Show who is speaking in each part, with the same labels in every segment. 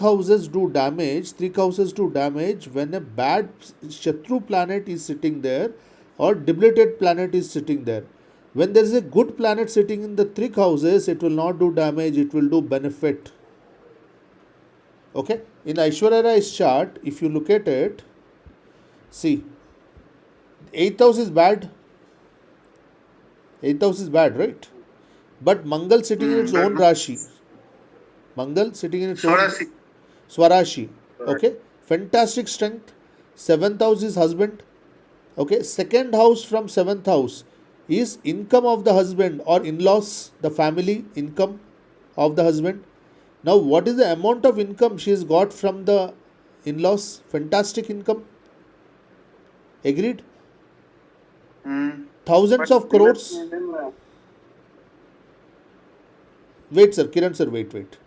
Speaker 1: houses do damage, Trik houses do damage when a bad Shatru planet is sitting there or debilitated planet is sitting there. When there is a good planet sitting in the Trik houses, it will not do damage, it will do benefit. Okay? In Aishwarya Rai's chart, if you look at it, see, 8th house is bad. 8th house is bad, right? But Mangal sitting in its own Rashi. Mangal sitting in its own Swarashi. Okay? Fantastic strength. 7th house is husband. Okay? Second house from 7th house is income of the husband or in-laws, the family income of the husband. Now, what is the amount of income she has got from the in-laws? Fantastic income. Agreed? Thousands of crores. Wait, sir. Kiran, sir, wait.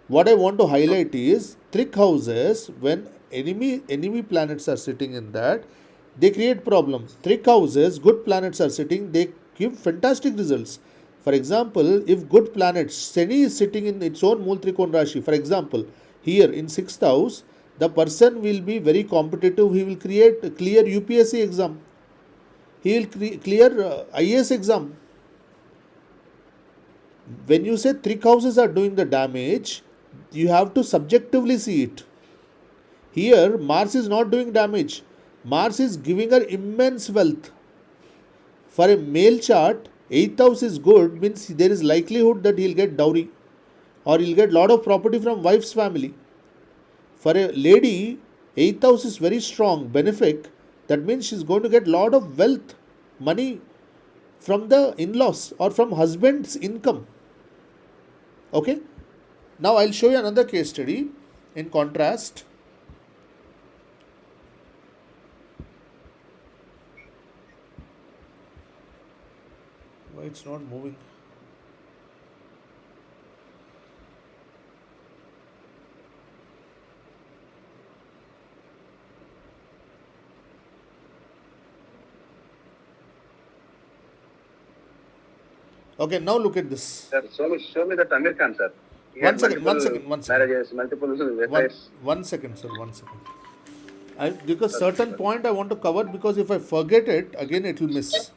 Speaker 1: What I want to highlight is Trik houses, when enemy planets are sitting in that, they create problem. Trik houses, good planets are sitting, they give fantastic results. For example, if good planets, Shani is sitting in its own Mool Trikon Rashi, for example, here in 6th house, the person will be very competitive, he will clear UPSC exam, he will clear IAS exam. When you say Trik houses are doing the damage, you have to subjectively see it. Here, Mars is not doing damage. Mars is giving her immense wealth. For a male chart, 8th house is good, means there is likelihood that he'll get dowry or he'll get lot of property from wife's family. For a lady, 8th house is very strong, benefic. That means she's going to get lot of wealth, money from the in-laws or from husband's income. Okay? Now I'll show you another case study in contrast. Why it's not moving? Okay, now look at this.
Speaker 2: Sir, show me that Amir Khan, sir.
Speaker 1: One second.
Speaker 2: Marriages, multiple affairs.
Speaker 1: One second, sir. Because certain point I want to cover, because if I forget it, again it will miss.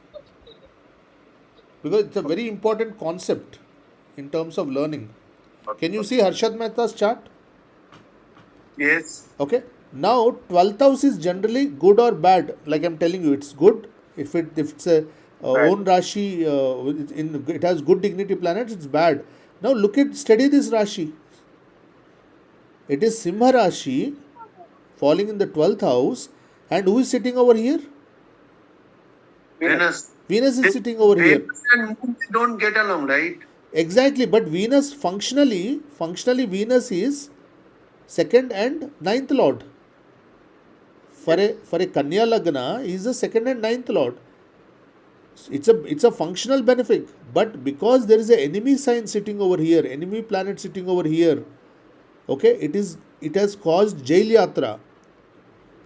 Speaker 1: Because it's a very important concept in terms of learning. Can you see Harshad Mehta's chart?
Speaker 2: Yes.
Speaker 1: Okay. Now 12th house is generally good or bad. Like I'm telling you, it's good. If it's a own Rashi, it has good dignity planets, it's bad. Now study this Rashi. It is Simha Rashi falling in the 12th house, and who is sitting over here?
Speaker 2: Venus.
Speaker 1: Venus is sitting over here.
Speaker 2: Venus and Moon don't get along, right?
Speaker 1: Exactly, but Venus functionally Venus is 2nd and 9th lord. For a Kanya Lagna, he is the 2nd and 9th lord. It's a functional benefit, but because there is an enemy sign sitting over here, enemy planet sitting over here, okay, it has caused jail yatra.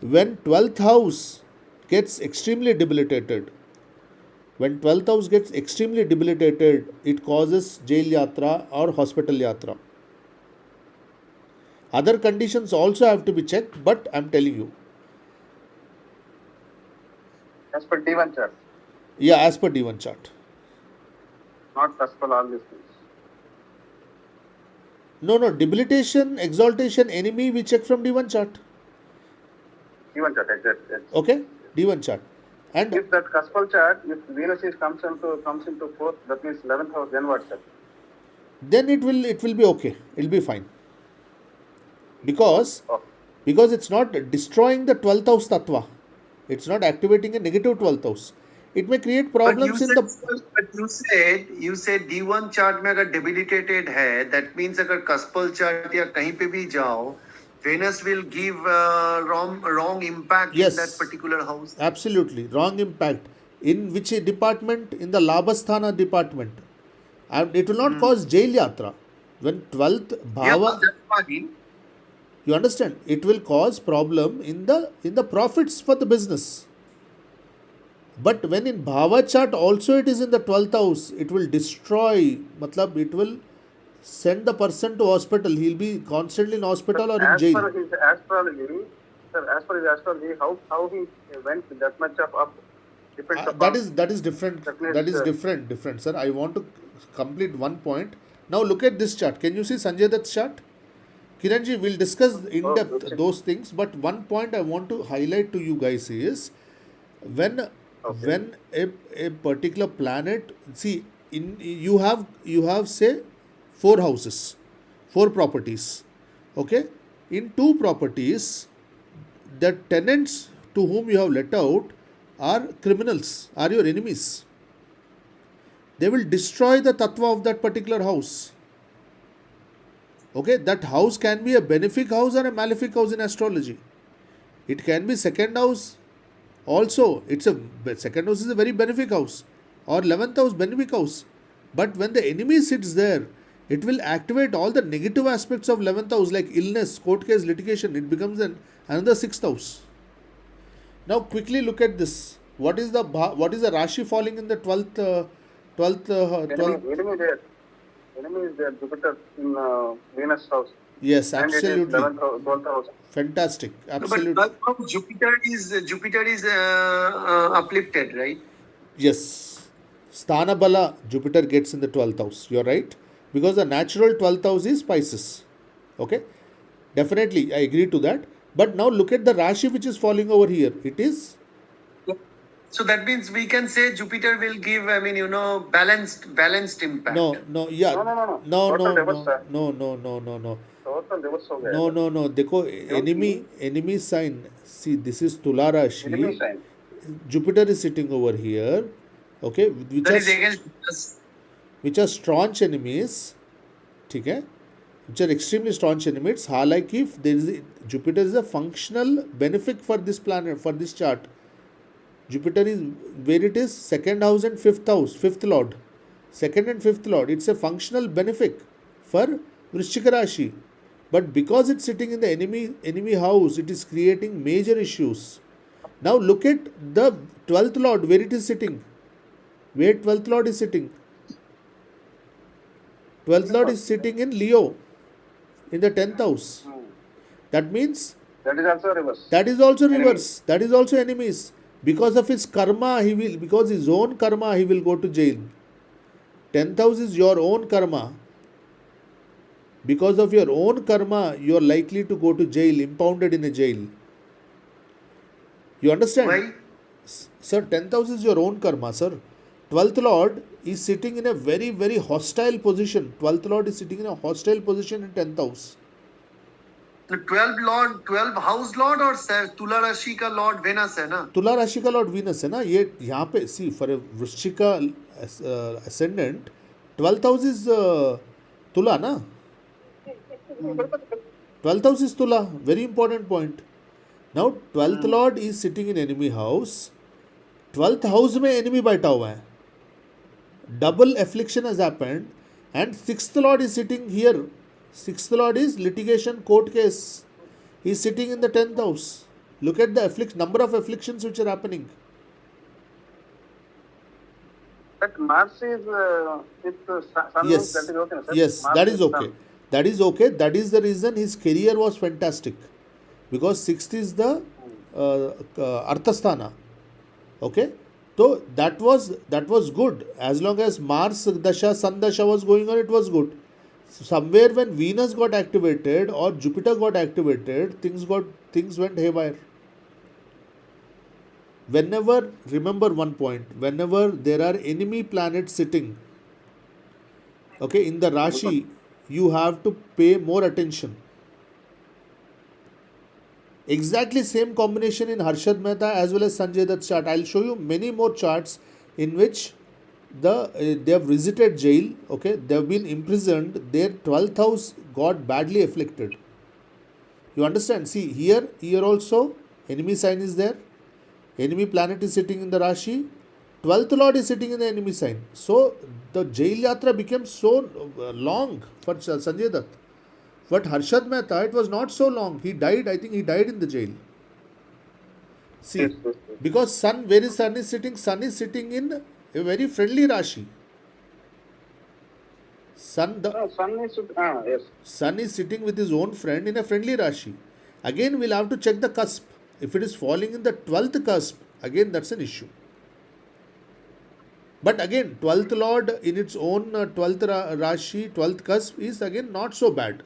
Speaker 1: When 12th house gets extremely debilitated, it causes jail yatra or hospital yatra. Other conditions also have to be checked, but I'm telling you.
Speaker 2: As per D1 chart.
Speaker 1: Yeah, as per D1 chart.
Speaker 2: Not as per all these things.
Speaker 1: No, debilitation, exaltation, enemy, we check from D1 chart.
Speaker 2: D1 chart, exactly.
Speaker 1: Okay, D1 chart. And
Speaker 2: if that Kaspal chart, if Venus comes into 4th, that means 11th house, then what, sir?
Speaker 1: Then it will be okay. It'll be fine. Because it's not destroying the 12th house tattva. It's not activating a negative 12th house. It may create problems in the.
Speaker 2: But you said D1 chart में अगर debilitated है, that means अगर Kaspal chart या कहीं पे भी जाओ, Venus will give wrong impact in that particular house.
Speaker 1: Absolutely, wrong impact. In which department? In the Labhasthana department. And it will not cause jail yatra. When 12th bhava, you understand? It will cause problem in the profits for the business. But when in bhava chart also it is in the 12th house, it will destroy. Matlab, it will send the person to hospital. He'll be constantly in hospital or in
Speaker 3: As
Speaker 1: jail.
Speaker 3: per his astrology, sir, as per his astrology, how he went that much of up depends upon.
Speaker 1: That is different.
Speaker 3: That means,
Speaker 1: That is different, sir. I want to complete one point. Now look at this chart. Can you see Sanjay Dutt's chart? Kiranji, we'll discuss in depth those things, but one point I want to highlight to you guys is when when a particular planet, see, in you have say four houses, four properties. Okay? In two properties, the tenants to whom you have let out are criminals, are your enemies. They will destroy the tattva of that particular house. Okay, that house can be a benefic house or a malefic house in astrology. It can be second house also. It's a second house is a very benefic house, or 11th house benefic house. But when the enemy sits there, it will activate all the negative aspects of 11th house like illness, court case, litigation. It becomes another 6th house. Now quickly look at this. What is the Rashi falling in the 12th
Speaker 3: enemy there. Enemy is there. Jupiter in Venus house.
Speaker 1: Yes,
Speaker 3: And
Speaker 1: absolutely.
Speaker 3: it is 11th, 12th house.
Speaker 1: Fantastic. Absolutely.
Speaker 2: But Jupiter is uplifted, right?
Speaker 1: Yes. Sthana Bala, Jupiter gets in the 12th house. You're right. Because the natural 12th house is Pisces. Okay. Definitely, I agree to that. But now look at the Rashi which is falling over here. It is.
Speaker 2: So that means we can say Jupiter will give, balanced impact.
Speaker 1: No, yeah.
Speaker 3: No. Total reverse, sir.
Speaker 1: No.
Speaker 3: Total reverse हो गया.
Speaker 1: No. देखो enemy sign. See, this is Tula Rashi.
Speaker 3: Enemy sign.
Speaker 1: Jupiter is sitting over here. Okay,
Speaker 2: That is against us.
Speaker 1: which are staunch enemies. ठीक है? Which are extremely staunch enemies. हालांकि if there is Jupiter is a functional benefic for this planet, for this chart. Jupiter is where it is second house and fifth house, fifth lord. Second and fifth lord. It's a functional benefic for Vrishchika Rashi. But because it's sitting in the enemy house, it is creating major issues. Now look at the 12th lord, where it is sitting. Where 12th lord is sitting. 12th lord is sitting in Leo, in the 10th house. That means
Speaker 3: that is also reverse.
Speaker 1: That is also reverse. That is also enemies. Because of his karma, because his own karma, he will go to jail. 10th house is your own karma. Because of your own karma, you are likely to go to jail, impounded in a jail. You understand?
Speaker 2: Why?
Speaker 1: Sir, 10th house is your own karma, sir. 12th lord is sitting in a very, very hostile position. 12th lord is sitting in a hostile position in 10th house.
Speaker 2: The 12 house lord or Tula Rashi का lord Venus है ना?
Speaker 1: तुला राशि का Lord Venus है ना. ये यहाँ पे सी for वृश्चिका ascendant 12th house is तुला ना. 12th house is तुला. Very important point. Now 12th lord is sitting in enemy house. 12th house में enemy बैठा हुआ है. Double affliction has happened and 6th lord is sitting here. 6th lord is litigation, court case. He is sitting in the 10th house. Look at the number of afflictions which are happening.
Speaker 3: But Mars is with Sun.
Speaker 1: Yes.
Speaker 3: That is okay, sir.
Speaker 1: Yes,
Speaker 3: Mars
Speaker 1: that is
Speaker 3: with
Speaker 1: okay.
Speaker 3: Sun.
Speaker 1: That is okay. That is the reason his career was fantastic. Because 6th is the Arthasthana. Okay? So that was good. As long as Mars Dasha, Sun Dasha was going on, it was good. Somewhere when Venus got activated or Jupiter got activated, things went haywire. Remember one point, whenever there are enemy planets sitting, okay, in the Rashi, you have to pay more attention. Exactly same combination in Harshad Mehta as well as Sanjay Dutt's chart. I'll show you many more charts in which they have visited jail, okay, they have been imprisoned, their 12th house got badly afflicted. You understand? See, here also, enemy sign is there, enemy planet is sitting in the Rashi, 12th lord is sitting in the enemy sign. So, the jail yatra became so long for Sanjay Dutt. But Harshad Mehta, it was not so long. He died, I think he died in the jail. See,
Speaker 3: Yes.
Speaker 1: because Sun, where is Sun is sitting? Sun is sitting in a very friendly Rashi. 12th lord is sitting in the enemy sign. So the jail yatra became so long for Sanjay Dutt. But Harshad Mehta, it was not so long. He died, I think he died in the jail. See, because Sun, where is Sun is sitting? Sun is sitting in a very friendly Rashi. Sun,
Speaker 3: No, sun is yes.
Speaker 1: Sun is sitting with his own friend in a friendly Rashi. Again, we'll have to check the cusp. If it is falling in the 12th cusp, again that's an issue. But again, 12th Lord in its own 12th Rashi, 12th cusp is again not so bad.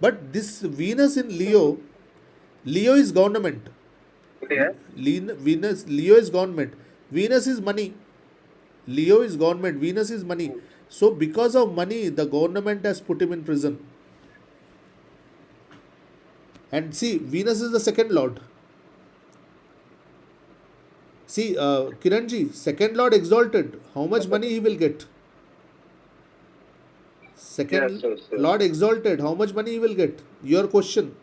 Speaker 1: But this Venus in Leo, Leo is government.
Speaker 3: Yeah.
Speaker 1: Leo is government. Venus is money. Leo is government. Venus is money. So because of money, the government has put him in prison. And see, Venus is the second lord. See, Kiranji, second lord exalted. How much money he will get? Second
Speaker 3: Yes.
Speaker 1: lord exalted. How much money he will get? Your question.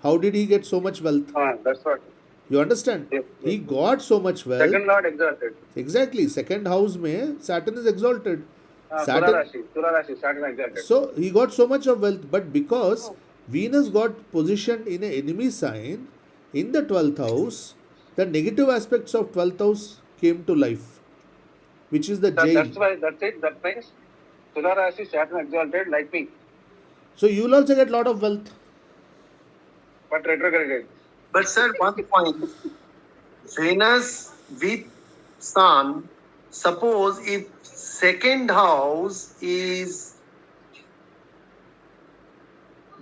Speaker 1: How did he get so much wealth?
Speaker 3: That's what.
Speaker 1: You understand?
Speaker 3: Yes,
Speaker 1: He got so much wealth.
Speaker 3: Second Lord exalted.
Speaker 1: Exactly. Second house mein Saturn is exalted. Saturn.
Speaker 3: Tula Rashi, Saturn exalted.
Speaker 1: So he got so much of wealth, but because Venus got positioned in an enemy sign in the 12th house, the negative aspects of 12th house came to life, which is the jail.
Speaker 3: That's why, that's it. That means Tula Rashi, Saturn exalted like me,
Speaker 1: So you will also get lot of wealth.
Speaker 3: but retrograded.
Speaker 2: But sir, one point. Venus with Sun, suppose if second house is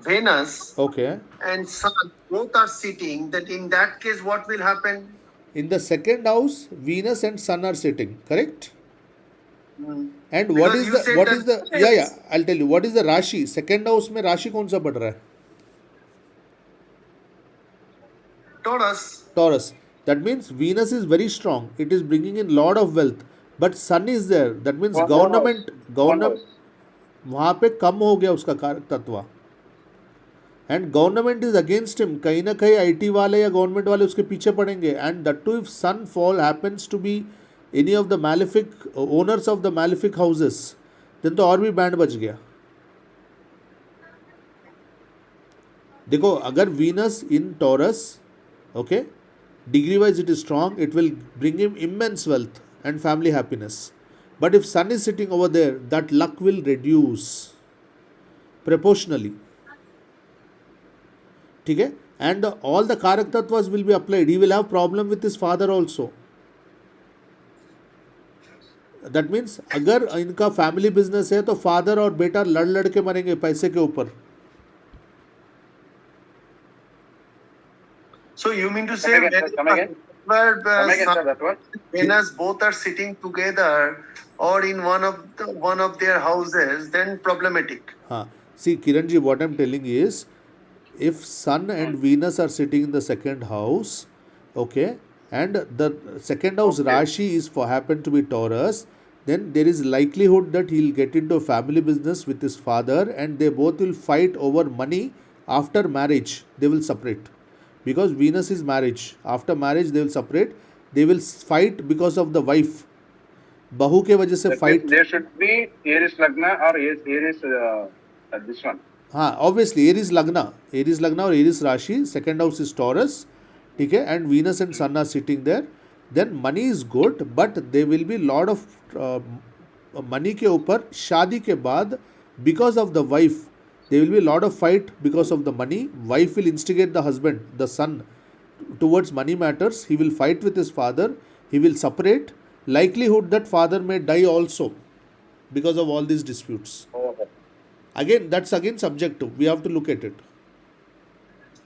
Speaker 2: Venus
Speaker 1: Okay.
Speaker 2: and Sun both are sitting, that in that case what will happen?
Speaker 1: In the second house, Venus and Sun are sitting, correct? And
Speaker 2: Because
Speaker 1: what is
Speaker 2: you
Speaker 1: the
Speaker 2: said
Speaker 1: what
Speaker 2: that-
Speaker 1: is the yeah, I'll tell you what is the Rashi. Second house में राशि कौन सा बढ़ रहा है?
Speaker 2: Taurus.
Speaker 1: Taurus. That means Venus is very strong. It is bringing in lot of wealth. But Sun is there. That means government वहाँ पे कम हो गया उसका कारक तत्व. And government is against him. कहीं ना कहीं IT वाले या government वाले उसके पीछे पड़ेंगे. And that too if Sun fall happens to be any of the malefic owners of the malefic houses, then तो और भी बैंड बज गया. देखो अगर Venus in Taurus, okay, degree wise it is strong, it will bring him immense wealth and family happiness. But if Sun is sitting over there, that luck will reduce proportionally. ठीक है? And all the karak tattvas will be applied. He will have problem with his father also. That means अगर इनका family business है तो father और बेटा लड़ लड़ के मरेंगे पैसे के ऊपर.
Speaker 2: So you mean to say
Speaker 3: Come again.
Speaker 2: where
Speaker 3: Come again,
Speaker 2: Sun
Speaker 3: sir, that one.
Speaker 2: Venus both are sitting together or in one of their houses, then problematic.
Speaker 1: हाँ. See Kiranji, what I'm telling is, if Sun and Venus are sitting in the second house, okay, and the second house Rashi is for happen to be Taurus, then there is likelihood that he'll get into a family business with his father and they both will fight over money. After marriage they will separate because Venus is marriage. After marriage they will separate. They will fight because of the wife. बहू के वजह से fight.
Speaker 3: There should be Aries Lagna or Aries this one.
Speaker 1: हाँ, obviously Aries Lagna और Aries Rashi, second house is Taurus, ठीक है, and Venus and Sun are sitting there. Then money is good, but there will be lot of money के ऊपर शादी के बाद because of the wife, there will be a lot of fight because of the money. Wife will instigate the husband, the son, towards money matters. He will fight with his father. He will separate. Likelihood that father may die also because of all these disputes. Again, that's again subjective. We have to look at it.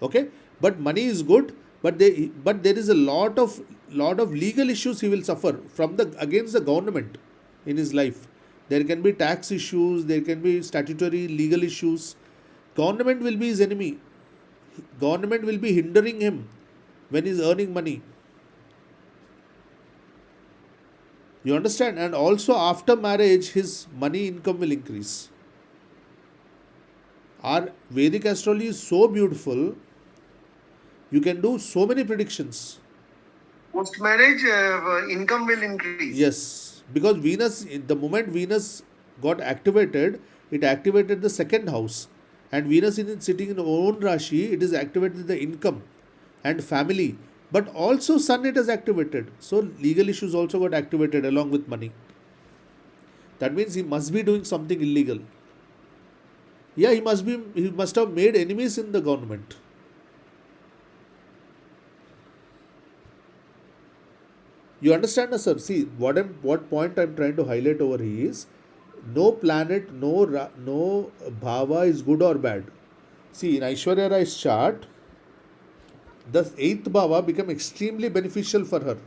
Speaker 1: Okay, but money is good, but there is a lot of legal issues he will suffer from against the government in his life. There can be tax issues. There can be statutory legal issues. Government will be his enemy. Government will be hindering him when he is earning money. You understand? And also after marriage, his money income will increase. Our Vedic astrology is so beautiful. You can do so many predictions.
Speaker 2: Post marriage, income will increase.
Speaker 1: Yes, because Venus, the moment Venus got activated, it activated the second house. And Venus is sitting in own Rashi, it is activated the income and family. But also Sun it has activated. So legal issues also got activated along with money. That means he must be doing something illegal. Yeah, he must have made enemies in the government. You understand, sir? See, what point I'm trying to highlight over here is no planet, no bhava is good or bad. See, in Aishwarya Rai's chart, the eighth bhava became extremely beneficial for her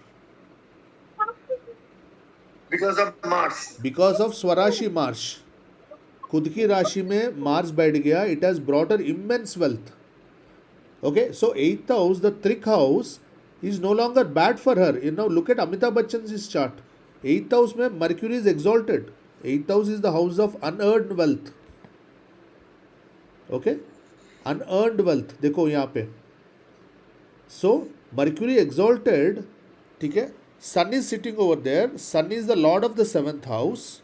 Speaker 2: because of Mars.
Speaker 1: because of Swarashi Mars. खुद की राशि में Mars बैठ गया. It has brought her immense wealth. Okay, so eighth house, the Trik house, is no longer bad for her. You know, look at Amitabh Bachchan's chart. Eighth house में Mercury is exalted. Eighth house is the house of unearned wealth. Okay, unearned wealth. देखो यहाँ पे. So Mercury exalted. ठीक है. Sun is sitting over there. Sun is the lord of the seventh house.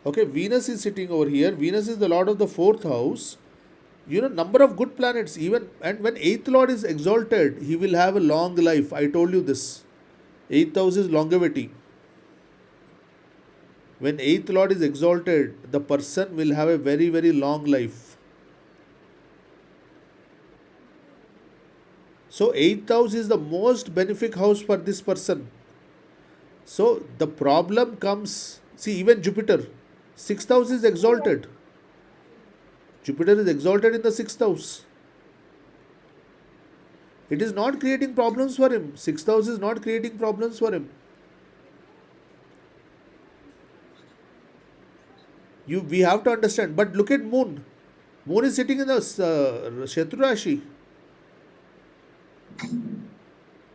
Speaker 1: Okay, Venus is sitting over here. Venus is the lord of the fourth house. You know, number of good planets. Even and when eighth lord is exalted, he will have a long life. I told you this. Eighth house is longevity. When eighth lord is exalted, the person will have a very, very long life. So eighth house is the most benefic house for this person. So the problem comes. See, even Jupiter, sixth house is exalted. Jupiter is exalted in the sixth house. It is not creating problems for him. Sixth house is not creating problems for him. We have to understand. But look at Moon. Moon is sitting in the Shetru Rashi.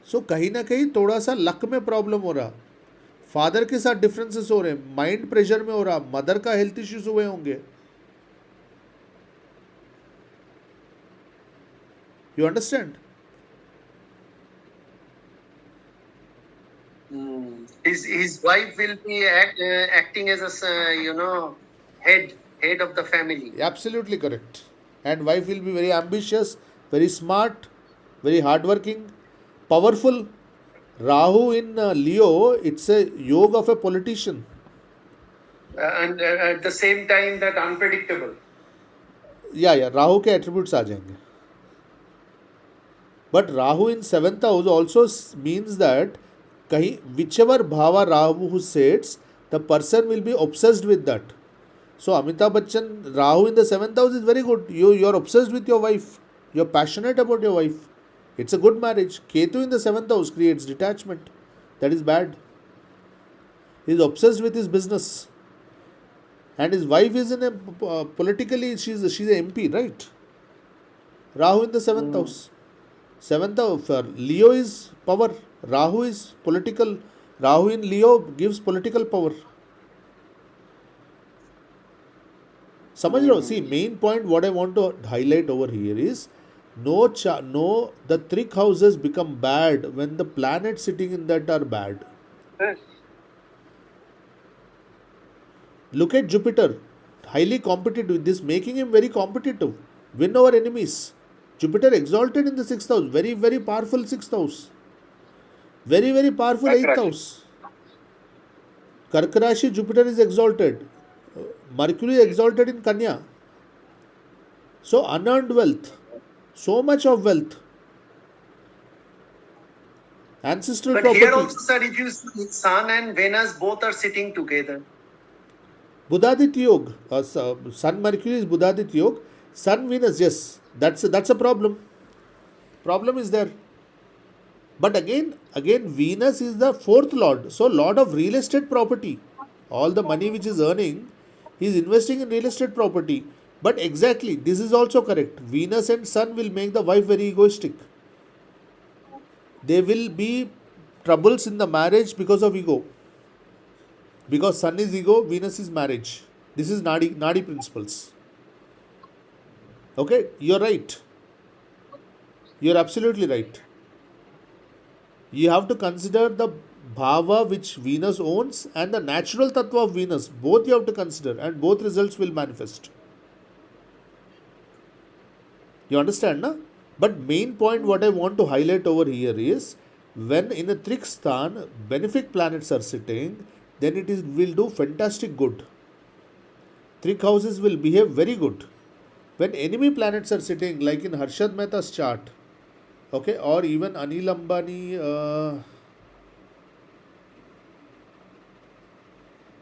Speaker 1: So कहीं ना कहीं थोड़ा सा luck में problem हो रहा. Father के साथ डिफरेंसेस हो रहे हैं. माइंड प्रेशर में हो रहा. मदर का हेल्थ इश्यूज हुए होंगे. You understand?
Speaker 2: His wife will be acting as a head of the family.
Speaker 1: Absolutely correct. And wife will be very ambitious, very smart, very hardworking, powerful. Rahu in Leo, it's a yoga of a politician.
Speaker 2: And at the same time, that unpredictable.
Speaker 1: Yeah. Rahu के attributes आ जाएंगे. But Rahu in seventh house also means that कहीं whichever bhava Rahu sets, the person will be obsessed with that. So Amitabh Bachchan, Rahu in the seventh house is very good. You are obsessed with your wife. You are passionate about your wife. It's a good marriage. Ketu in the seventh house creates detachment. That is bad. He is obsessed with his business. And his wife is in a politically, she's a MP, right? Rahu in the seventh house. Seventh house for Leo is power. Rahu is political. Rahu in Leo gives political power. समझ लो. See, main point what I want to highlight over here is the Trik houses become bad when the planets sitting in that are bad.
Speaker 3: Yes.
Speaker 1: Look at Jupiter, highly competitive. This making him very competitive. Win over enemies. Jupiter exalted in the sixth house. Very, very powerful sixth house. Very, very powerful eighth house. Karka Rashi, Jupiter is exalted. Mercury exalted in Kanya. So unearned wealth. So much of wealth. Ancestral
Speaker 2: But
Speaker 1: property.
Speaker 2: here also, sir, if you see Sun and Venus both are sitting together.
Speaker 1: Buddhadit Yoga. Sun Mercury is Buddhadit Yoga. Sun Venus, yes. That's a problem. Problem is there. But again, Venus is the fourth lord. So lord of real estate property. All the money which is earning, he is investing in real estate property. But exactly, this is also correct. Venus and Sun will make the wife very egoistic. There will be troubles in the marriage because of ego. Because Sun is ego, Venus is marriage. This is Nadi principles. Okay, you're right. You're absolutely right. You have to consider the bhava which Venus owns and the natural tattva of Venus. Both you have to consider, and both results will manifest. You understand, na? But main point what I want to highlight over here is when in a Trik sthan benefic planets are sitting, then will do fantastic good. Trik houses will behave very good. When enemy planets are sitting, like in Harshad Mehta's chart, okay, or even Anil Ambani,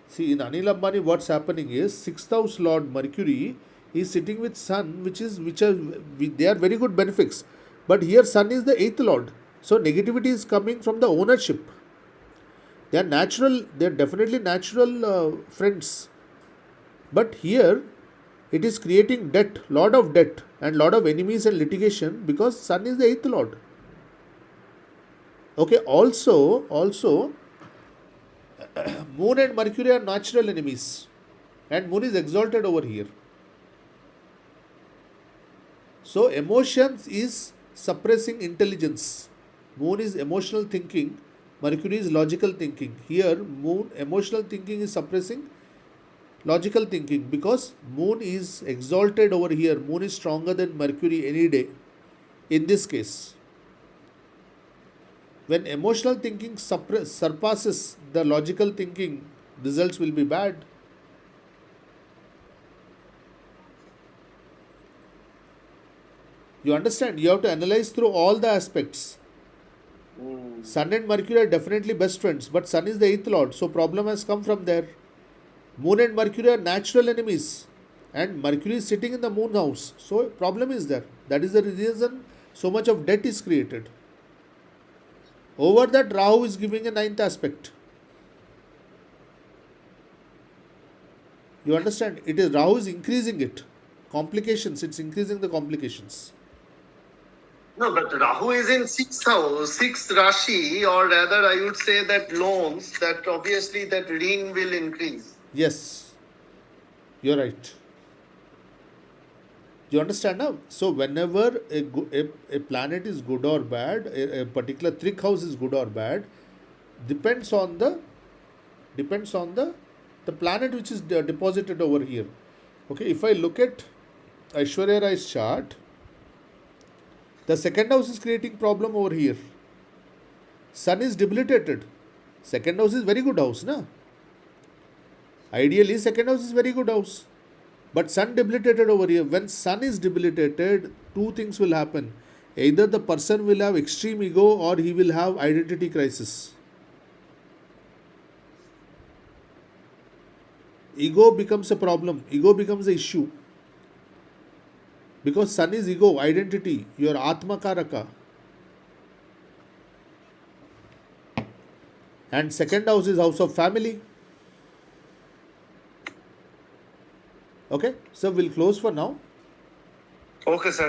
Speaker 1: see in Anil Ambani, what's happening is 6th house Lord Mercury is sitting with Sun, which are they are very good benefics, but here Sun is the 8th Lord, so negativity is coming from the ownership. They are natural, they are definitely natural friends, but here it is creating debt, lot of debt, and lot of enemies and litigation because Sun is the 8th Lord. Okay, also Moon and Mercury are natural enemies, and Moon is exalted over here. So emotions is suppressing intelligence. Moon is emotional thinking, Mercury is logical thinking. Here, Moon emotional thinking is suppressing logical thinking because Moon is exalted over here. Moon is stronger than Mercury any day. In this case, when emotional thinking surpasses the logical thinking, results will be bad. You understand? You have to analyze through all the aspects. Sun and Mercury are definitely best friends, but Sun is the 8th Lord, so problem has come from there. Moon and Mercury are natural enemies, and Mercury is sitting in the Moon house, so problem is there. That is the reason so much of debt is created. Over that, Rahu is giving a 9th aspect. You understand? It is Rahu is increasing it. Complications, it's increasing the complications.
Speaker 2: No, but Rahu is in 6th house, 6th Rashi, or rather I would say that loans, that obviously that ring will increase.
Speaker 1: Yes, you're right. You understand now? So whenever a planet is good or bad, a particular Trik house is good or bad, depends on the planet which is deposited over here. Okay, if I look at Aishwarya Rai's chart, the second house is creating problem over here. Sun is debilitated. Second house is very good house, na? Ideally, second house is very good house. But Sun debilitated over here. When Sun is debilitated, two things will happen. Either the person will have extreme ego or he will have identity crisis. Ego becomes a problem. Ego becomes an issue. Because Sun is ego, identity, your Atma Karaka. And second house is house of family. Okay, so we'll close for now.
Speaker 2: Okay, sir.